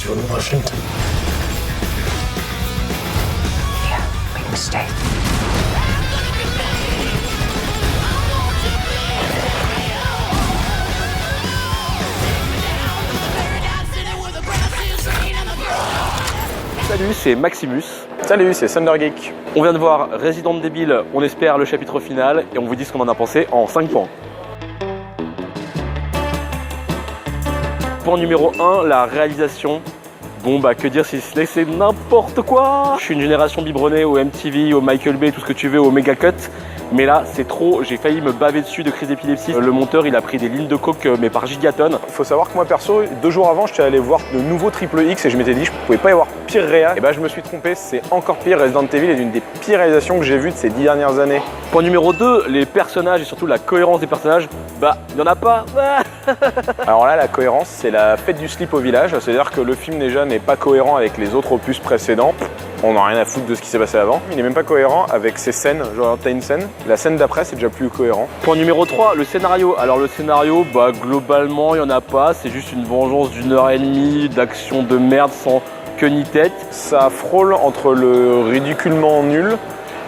George Washington. Yeah, we can stay. Salut, c'est Maximus. Salut, c'est Thundergeek. On vient de voir Resident Evil, on espère le chapitre final et on vous dit ce qu'on en a pensé en 5 points. Point numéro 1, la réalisation. Bon bah que dire si ce n'est c'est n'importe quoi. Je suis une génération biberonnée au MTV, au Michael Bay, tout ce que tu veux, au Mega Cut. Mais là c'est trop, j'ai failli me baver dessus de crise d'épilepsie. Le monteur il a pris des lignes de coke mais par gigatonnes. Il faut savoir que moi perso, 2 jours avant j'étais allé voir de nouveaux Triple X et je m'étais dit je pouvais pas y avoir pire réa. Et bah je me suis trompé, c'est encore pire. Resident Evil est l'une des pires réalisations que j'ai vues de ces 10 dernières années. Point numéro 2, les personnages et surtout la cohérence des personnages. Bah il n'y en a pas. Alors là la cohérence c'est la fête du slip au village, c'est-à-dire que le film déjà n'est pas cohérent avec les autres opus précédents. On n'a rien à foutre de ce qui s'est passé avant. Il n'est même pas cohérent avec ses scènes, genre t'as une scène, la scène d'après c'est déjà plus cohérent. Point numéro 3, le scénario. Alors le scénario, bah globalement il n'y en a pas, c'est juste une vengeance d'1h30 d'action de merde sans queue ni tête. Ça frôle entre le ridiculement nul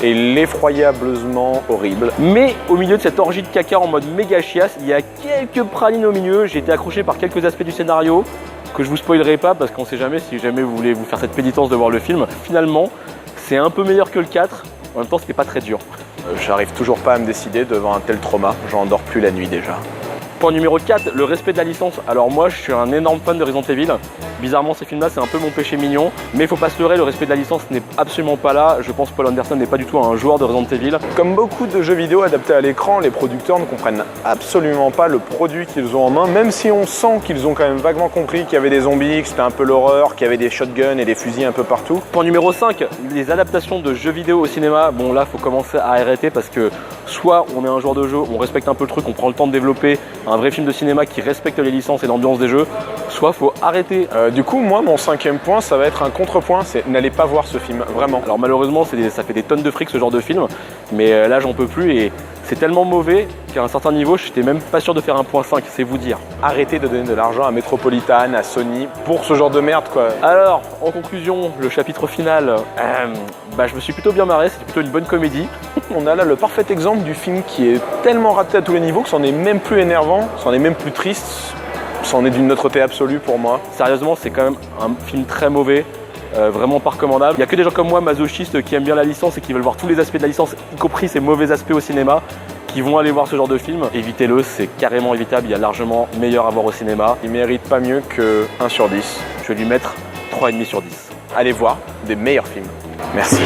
et l'effroyablement horrible. Mais au milieu de cette orgie de caca en mode méga chiasse, il y a quelques pralines au milieu. J'ai été accroché par quelques aspects du scénario que je vous spoilerai pas parce qu'on sait jamais si jamais vous voulez vous faire cette pénitence de voir le film. Finalement, c'est un peu meilleur que le 4. En même temps, c'était pas très dur. J'arrive toujours pas à me décider devant un tel trauma. J'en dors plus la nuit déjà. Point numéro 4, le respect de la licence. Alors moi je suis un énorme fan de Resident Evil. Bizarrement ces films-là c'est un peu mon péché mignon. Mais il faut pas se leurrer, le respect de la licence n'est absolument pas là. Je pense que Paul Anderson n'est pas du tout un joueur de Resident Evil. Comme beaucoup de jeux vidéo adaptés à l'écran, les producteurs ne comprennent absolument pas le produit qu'ils ont en main. Même si on sent qu'ils ont quand même vaguement compris qu'il y avait des zombies, que c'était un peu l'horreur, qu'il y avait des shotguns et des fusils un peu partout. Point numéro 5, les adaptations de jeux vidéo au cinéma. Bon là faut commencer à arrêter parce que soit on est un joueur de jeu, on respecte un peu le truc, on prend le temps de développer un vrai film de cinéma qui respecte les licences et l'ambiance des jeux, soit faut arrêter. Du coup, moi, mon 5e point, ça va être un contrepoint, c'est n'allez pas voir ce film, vraiment. Alors malheureusement, ça fait des tonnes de fric ce genre de film, mais là j'en peux plus et c'est tellement mauvais qu'à un certain niveau, je n'étais même pas sûr de faire un point 5, c'est vous dire. Arrêtez de donner de l'argent à Metropolitan, à Sony, pour ce genre de merde, quoi. Alors, en conclusion, le chapitre final, je me suis plutôt bien marré, c'était plutôt une bonne comédie. On a là le parfait exemple du film qui est tellement raté à tous les niveaux que c'en est même plus énervant, c'en est même plus triste, c'en est d'une neutralité absolue pour moi. Sérieusement, c'est quand même un film très mauvais, vraiment pas recommandable. Il n'y a que des gens comme moi, masochistes, qui aiment bien la licence et qui veulent voir tous les aspects de la licence, y compris ces mauvais aspects au cinéma, qui vont aller voir ce genre de film. Évitez-le, c'est carrément évitable, il y a largement meilleur à voir au cinéma. Il mérite pas mieux que 1 sur 10. Je vais lui mettre 3,5 sur 10. Allez voir des meilleurs films. Merci.